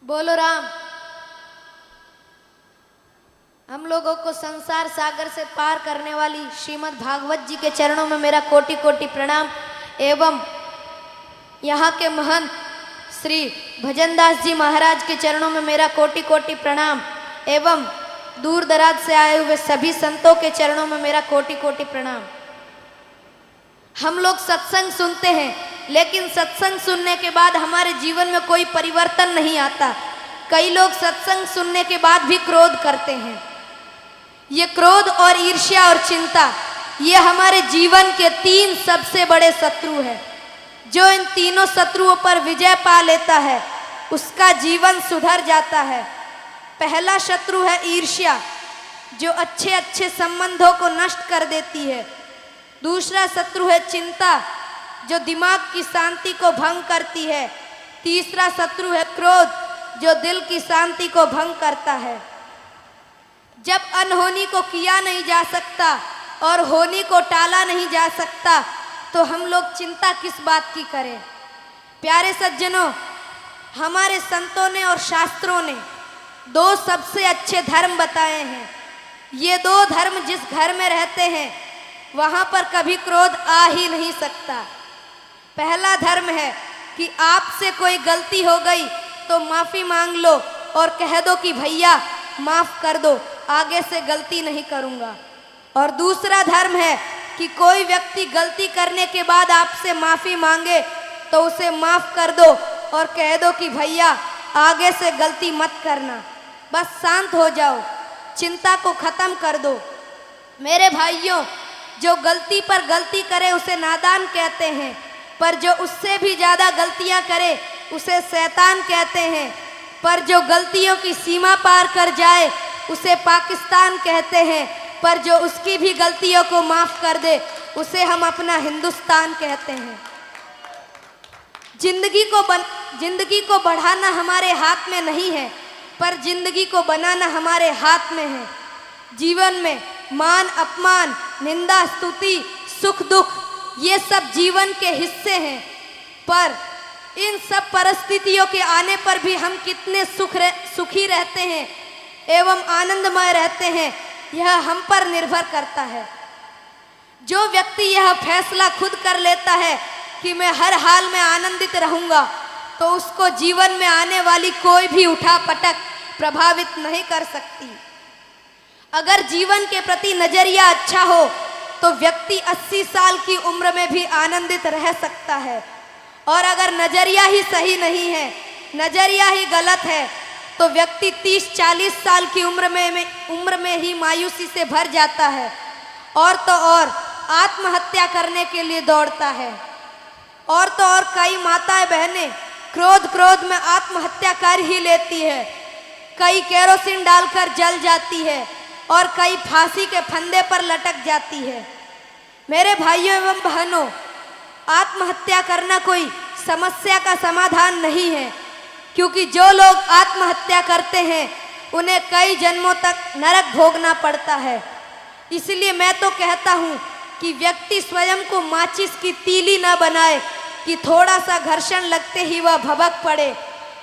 बोलो राम। हम लोगों को संसार सागर से पार करने वाली श्रीमद् भागवत जी के चरणों में मेरा कोटि कोटि प्रणाम एवं यहाँ के महंत श्री भजनदास जी महाराज के चरणों में मेरा कोटि कोटि प्रणाम एवं दूर दराज से आए हुए सभी संतों के चरणों में मेरा कोटि कोटि प्रणाम। हम लोग सत्संग सुनते हैं, लेकिन सत्संग सुनने के बाद हमारे जीवन में कोई परिवर्तन नहीं आता। कई लोग सत्संग सुनने के बाद भी क्रोध करते हैं। ये क्रोध और ईर्ष्या और चिंता, ये हमारे जीवन के तीन सबसे बड़े शत्रु हैं। जो इन तीनों शत्रुओं पर विजय पा लेता है उसका जीवन सुधर जाता है। पहला शत्रु है ईर्ष्या, जो अच्छे अच्छे संबंधों को नष्ट कर देती है। दूसरा शत्रु है चिंता, जो दिमाग की शांति को भंग करती है। तीसरा शत्रु है क्रोध, जो दिल की शांति को भंग करता है। जब अनहोनी को किया नहीं जा सकता और होनी को टाला नहीं जा सकता, तो हम लोग चिंता किस बात की करें। प्यारे सज्जनों, हमारे संतों ने और शास्त्रों ने दो सबसे अच्छे धर्म बताए हैं। ये दो धर्म जिस घर में रहते हैं वहाँ पर कभी क्रोध आ ही नहीं सकता। पहला धर्म है कि आपसे कोई गलती हो गई तो माफ़ी मांग लो और कह दो कि भैया माफ़ कर दो, आगे से गलती नहीं करूँगा। और दूसरा धर्म है कि कोई व्यक्ति गलती करने के बाद आपसे माफ़ी मांगे तो उसे माफ़ कर दो और कह दो कि भैया आगे से गलती मत करना, बस शांत हो जाओ, चिंता को ख़त्म कर दो। मेरे भाइयों, जो गलती पर गलती करे उसे नादान कहते हैं, पर जो उससे भी ज़्यादा गलतियां करे उसे शैतान कहते हैं। पर जो गलतियों की सीमा पार कर जाए उसे पाकिस्तान कहते हैं, पर जो उसकी भी गलतियों को माफ़ कर दे उसे हम अपना हिंदुस्तान कहते हैं। जिंदगी को बढ़ाना हमारे हाथ में नहीं है, पर जिंदगी को बनाना हमारे हाथ में है। जीवन में मान अपमान, निंदा स्तुति, सुख दुख, ये सब जीवन के हिस्से हैं। पर इन सब परिस्थितियों के आने पर भी हम कितने सुखी रहते हैं एवं आनंदमय रहते हैं, यह हम पर निर्भर करता है। जो व्यक्ति यह फैसला खुद कर लेता है कि मैं हर हाल में आनंदित रहूँगा, तो उसको जीवन में आने वाली कोई भी उठापटक प्रभावित नहीं कर सकती। अगर जीवन के प्रति नजरिया अच्छा हो तो व्यक्ति 80 साल की उम्र में भी आनंदित रह सकता है। और अगर नजरिया ही सही नहीं है, नजरिया ही गलत है, तो व्यक्ति 30-40 साल की उम्र में ही मायूसी से भर जाता है और तो और आत्महत्या करने के लिए दौड़ता है। और तो और कई माताएं बहनें क्रोध में आत्महत्या कर ही लेती है। कई केरोसिन डालकर जल जाती है और कई फांसी के फंदे पर लटक जाती है। मेरे भाइयों एवं बहनों, आत्महत्या करना कोई समस्या का समाधान नहीं है, क्योंकि जो लोग आत्महत्या करते हैं उन्हें कई जन्मों तक नरक भोगना पड़ता है। इसलिए मैं तो कहता हूँ कि व्यक्ति स्वयं को माचिस की तीली न बनाए कि थोड़ा सा घर्षण लगते ही वह भभक पड़े,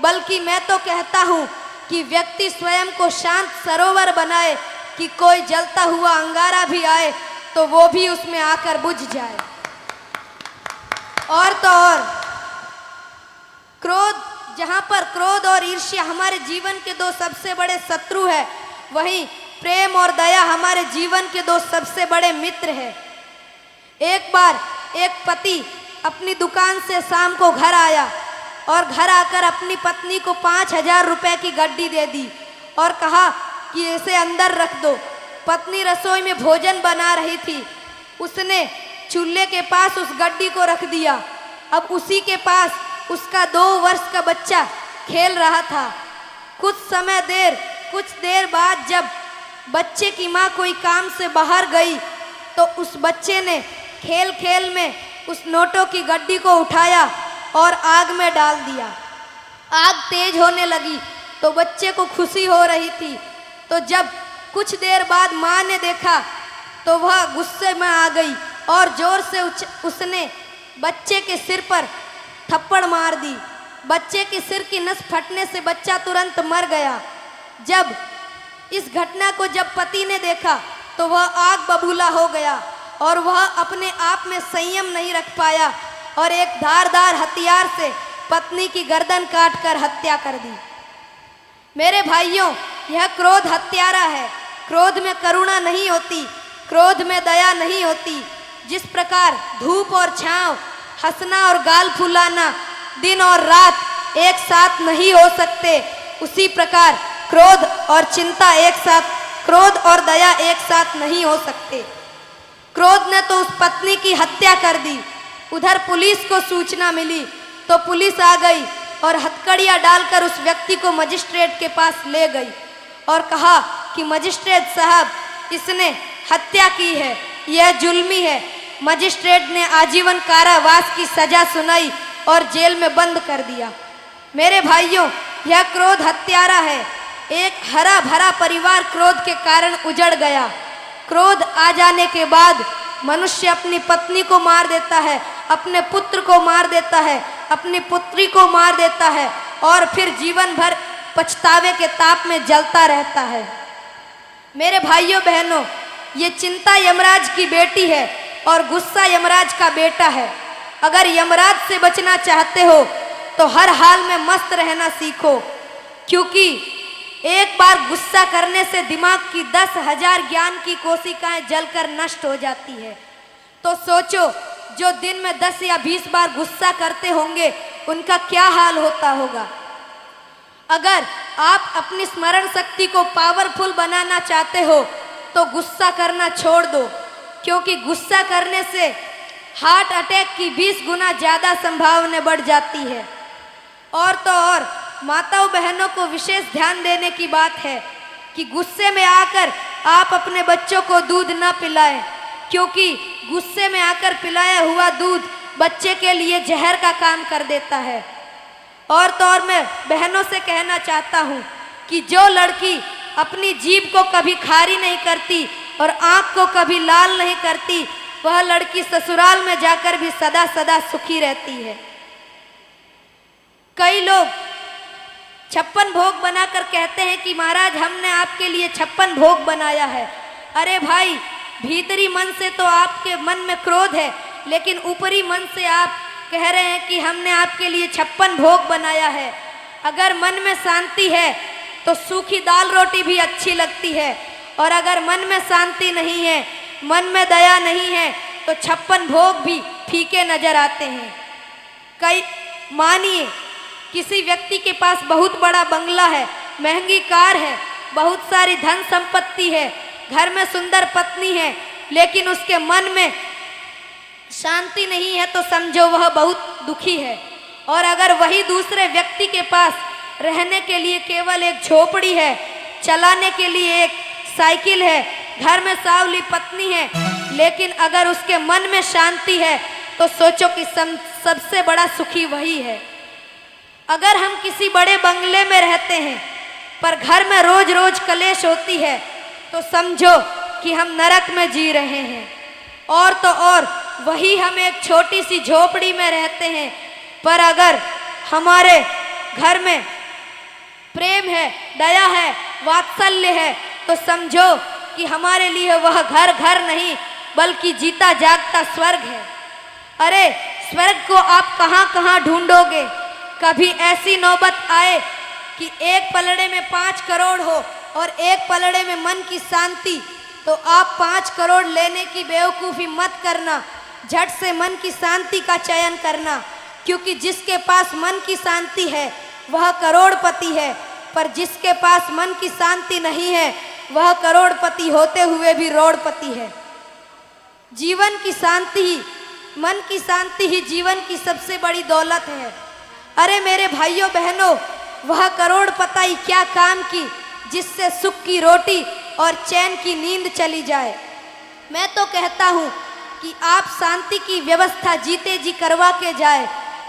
बल्कि मैं तो कहता हूँ कि व्यक्ति स्वयं को शांत सरोवर बनाए कि कोई जलता हुआ अंगारा भी आए तो वो भी उसमें आकर बुझ जाए। और तो और क्रोध, जहाँ पर क्रोध और ईर्ष्या हमारे जीवन के दो सबसे बड़े शत्रु है, वहीं प्रेम और दया हमारे जीवन के दो सबसे बड़े मित्र हैं। एक बार एक पति अपनी दुकान से शाम को घर आया और घर आकर अपनी पत्नी को 5000 रुपए की गड्डी दे दी और कहा कि इसे अंदर रख दो। पत्नी रसोई में भोजन बना रही थी, उसने चूल्हे के पास उस गड्डी को रख दिया। अब उसी के पास उसका 2 वर्ष का बच्चा खेल रहा था। कुछ देर बाद जब बच्चे की माँ कोई काम से बाहर गई तो उस बच्चे ने खेल खेल में उस नोटों की गड्डी को उठाया और आग में डाल दिया। आग तेज होने लगी तो बच्चे को खुशी हो रही थी, तो जब कुछ देर बाद माँ ने देखा तो वह गुस्से में आ गई और जोर से उसने बच्चे के सिर पर थप्पड़ मार दी। बच्चे की सिर की नस फटने से बच्चा तुरंत मर गया। जब इस घटना को जब पति ने देखा तो वह आग बबूला हो गया और वह अपने आप में संयम नहीं रख पाया और एक धारदार हथियार से पत्नी की गर्दन काटकर हत्या कर दी। मेरे भाइयों, यह क्रोध हत्यारा है। क्रोध में करुणा नहीं होती, क्रोध में दया नहीं होती। जिस प्रकार धूप और छांव, हंसना और गाल फुलाना, दिन और रात एक साथ नहीं हो सकते, उसी प्रकार क्रोध और चिंता एक साथ, क्रोध और दया एक साथ नहीं हो सकते। क्रोध ने तो उस पत्नी की हत्या कर दी। उधर पुलिस को सूचना मिली तो पुलिस आ गई और हथकड़ियां डालकर उस व्यक्ति को मजिस्ट्रेट के पास ले गई और कहा कि मजिस्ट्रेट साहब, इसने हत्या की है, यह जुल्मी है। मजिस्ट्रेट ने आजीवन कारावास की सजा सुनाई और जेल में बंद कर दिया। मेरे भाइयों, यह क्रोध हत्यारा है। एक हरा भरा परिवार क्रोध के कारण उजड़ गया। क्रोध आ जाने के बाद मनुष्य अपनी पत्नी को मार देता है, अपने पुत्र को मार देता है, अपनी पुत्री को मार देता है और फिर जीवन भर पछतावे के ताप में जलता रहता है। मेरे भाइयों बहनों, ये चिंता यमराज की बेटी है और गुस्सा यमराज का बेटा है। अगर यमराज से बचना चाहते हो तो हर हाल में मस्त रहना सीखो, क्योंकि एक बार गुस्सा करने से दिमाग की 10,000 ज्ञान की कोशिकाएं जलकर नष्ट हो जाती है। तो सोचो, जो दिन में 10 या 20 बार गुस्सा करते होंगे उनका क्या हाल होता होगा। अगर आप अपनी स्मरण शक्ति को पावरफुल बनाना चाहते हो तो गुस्सा करना छोड़ दो, क्योंकि गुस्सा करने से हार्ट अटैक की 20 गुना ज़्यादा संभावना बढ़ जाती है। और तो और माताओं बहनों को विशेष ध्यान देने की बात है कि गुस्से में आकर आप अपने बच्चों को दूध न पिलाएं, क्योंकि गुस्से में आकर पिलाया हुआ दूध बच्चे के लिए जहर का काम कर देता है। और तो और मैं बहनों से कहना चाहता हूँ कि जो लड़की अपनी जीभ को कभी खारी नहीं करती और आँख को कभी लाल नहीं करती, वह लड़की ससुराल में जाकर भी सदा सदा सुखी रहती है। कई लोग 56 भोग बनाकर कहते हैं कि महाराज, हमने आपके लिए 56 भोग बनाया है। अरे भाई, भीतरी मन से तो आपके मन में क्रोध है, लेकिन ऊपरी मन से आप कह रहे हैं कि हमने आपके लिए 56 भोग बनाया है। अगर मन में शांति है तो सूखी दाल रोटी भी अच्छी लगती है, और अगर मन में शांति नहीं है, मन में दया नहीं है, तो 56 भोग भी फीके नजर आते हैं। कई मानिए किसी व्यक्ति के पास बहुत बड़ा बंगला है, महंगी कार है, बहुत सारी धन संपत्ति है, घर में सुंदर पत्नी है, लेकिन उसके मन में शांति नहीं है, तो समझो वह बहुत दुखी है। और अगर वही दूसरे व्यक्ति के पास रहने के लिए केवल एक झोपड़ी है, चलाने के लिए एक साइकिल है, घर में सावली पत्नी है, लेकिन अगर उसके मन में शांति है तो सोचो कि सबसे बड़ा सुखी वही है। अगर हम किसी बड़े बंगले में रहते हैं पर घर में रोज रोज कलेश होती है, तो समझो कि हम नरक में जी रहे हैं। और तो और वही हम एक छोटी सी झोपड़ी में रहते हैं, पर अगर हमारे घर में प्रेम है, दया है, वात्सल्य है, तो समझो कि हमारे लिए वह घर घर नहीं बल्कि जीता जागता स्वर्ग है। अरे स्वर्ग को आप कहाँ कहाँ ढूंढोगे। कभी ऐसी नौबत आए कि एक पलड़े में 5 करोड़ हो और एक पलड़े में मन की शांति, तो आप 5 करोड़ लेने की बेवकूफ़ी मत करना, झट से मन की शांति का चयन करना, क्योंकि जिसके पास मन की शांति है वह करोड़पति है, पर जिसके पास मन की शांति नहीं है वह करोड़पति होते हुए भी रोड़पति है। जीवन की शांति ही, मन की शांति ही जीवन की सबसे बड़ी दौलत है। अरे मेरे भाइयों बहनों, वह करोड़पति क्या काम की जिससे सुख की रोटी और चैन की नींद चली जाए। मैं तो कहता हूँ कि आप शांति की व्यवस्था जीते जी करवा के जाए,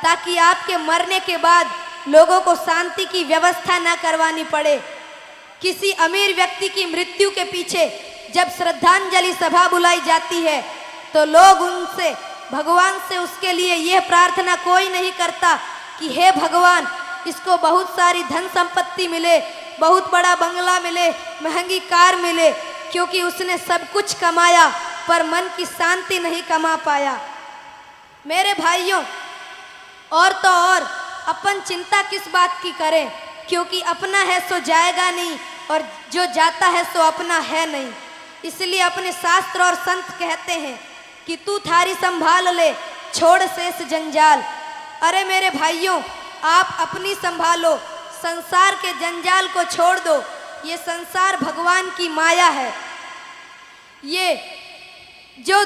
ताकि आपके मरने के बाद लोगों को शांति की व्यवस्था न करवानी पड़े। किसी अमीर व्यक्ति की मृत्यु के पीछे जब श्रद्धांजलि सभा बुलाई जाती है तो लोग उनसे, भगवान से उसके लिए यह प्रार्थना कोई नहीं करता कि हे भगवान, इसको बहुत सारी धन संपत्ति मिले, बहुत बड़ा बंगला मिले, महंगी कार मिले, क्योंकि उसने सब कुछ कमाया पर मन की शांति नहीं कमा पाया। मेरे भाइयों, और तो और अपन चिंता किस बात की करें, क्योंकि अपना है सो जाएगा नहीं, और जो जाता है सो अपना है नहीं। इसलिए अपने शास्त्र और संत कहते हैं कि तू थारी संभाल ले, छोड़ शेष जंजाल। अरे मेरे भाइयों, आप अपनी संभालो, संसार के जंजाल को छोड़ दो। ये संसार भगवान की माया है। ये जो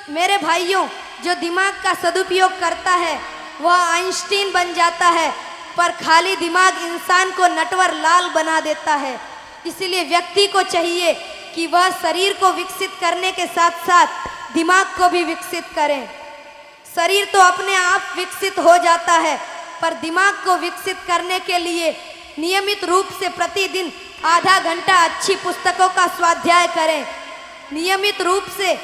मेरे भाइयों, जो दिमाग का सदुपयोग करता है वह आइंस्टीन बन जाता है, पर खाली दिमाग इंसान को नटवर लाल बना देता है। इसलिए व्यक्ति को चाहिए कि वह शरीर को विकसित करने के साथ साथ दिमाग को भी विकसित करें। शरीर तो अपने आप विकसित हो जाता है, पर दिमाग को विकसित करने के लिए नियमित रूप से प्रतिदिन आधा घंटा अच्छी पुस्तकों का स्वाध्याय करें। नियमित रूप से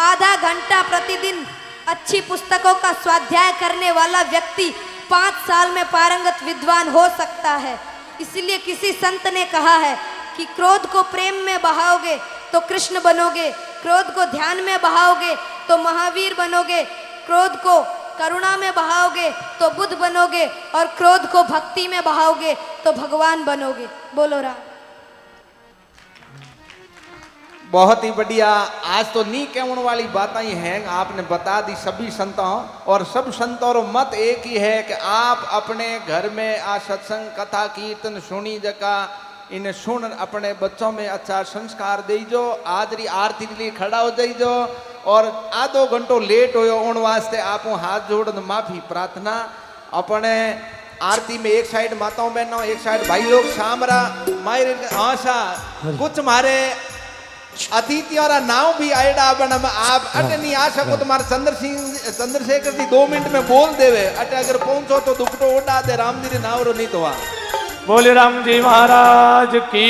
आधा घंटा प्रतिदिन अच्छी पुस्तकों का स्वाध्याय करने वाला व्यक्ति 5 साल में पारंगत विद्वान हो सकता है। इसलिए किसी संत ने कहा है कि क्रोध को प्रेम में बहाओगे तो कृष्ण बनोगे, क्रोध को ध्यान में बहाओगे तो महावीर बनोगे, क्रोध को करुणा में बहाओगे तो बुद्ध बनोगे, और क्रोध को भक्ति में बहाओगे तो भगवान बनोगे। बोलो राम। बहुत ही बढ़िया। आज तो नहीं कहने वाली बातें ही हैं, आपने बता दी सभी संतों, और सब संतों और मत एक ही है कि आप अपने घर में आ सत्संग कथा कीर्तन सुनी जका इन्हें सुन अपने बच्चों में अच्छा संस्कार दीजो। आदरी आरती के लिए खड़ा हो जाइजो, और आधो घंटो लेट हो उन वास्ते आप हाथ जोड़ माफी प्रार्थना। अपने आरती में एक साइड माताओं बहनों, एक साइड भाई लोग सामरा मारे आशा कुछ मारे अतिथि और नाव भी आएडा बन आप अटे नहीं आ सको तुम्हारे चंद्रशेखर जी 2 मिनट में बोल देवे। अटे अगर पहुंचो तो दुपटो उड़ा दे राम जी नाव रो नहीं तो आ। बोले राम जी महाराज की।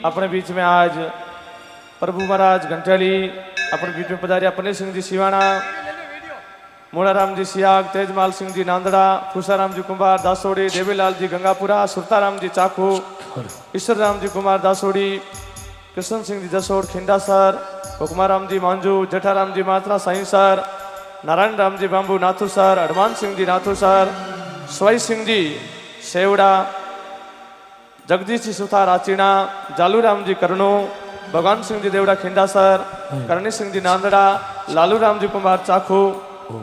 अपने बीच में आज प्रभु महाराज घंटाली अपने बीच में पधारे अपने सिंह जी सिवाना, मोड़ाराम जी सियाग, तेजमाल सिंह जी नांदड़ा, फूसाराम जी कुमार दासोड़ी, देवीलाल जी गंगापुरा, सुरताराम जी चाकू, ईश्वर राम जी कुमार दासोड़ी, कृष्ण सिंह जी जसोड़ खिंडासर, हुकमाराम जी मांझू, जठाराम जी मात्रा Sai sir, Narayan Ram ji bamboo Nathu sir, Hanuman Singh ji Nathu sir, स्वाई सिंह जी सेवड़ा, जगदीश जी सुथार आचीना, जालूराम जी करनो, भगवान सिंह जी देवड़ा खिंडासर, करणी सिंह जी नांदड़ा, लालू राम जी कुमार चाखू,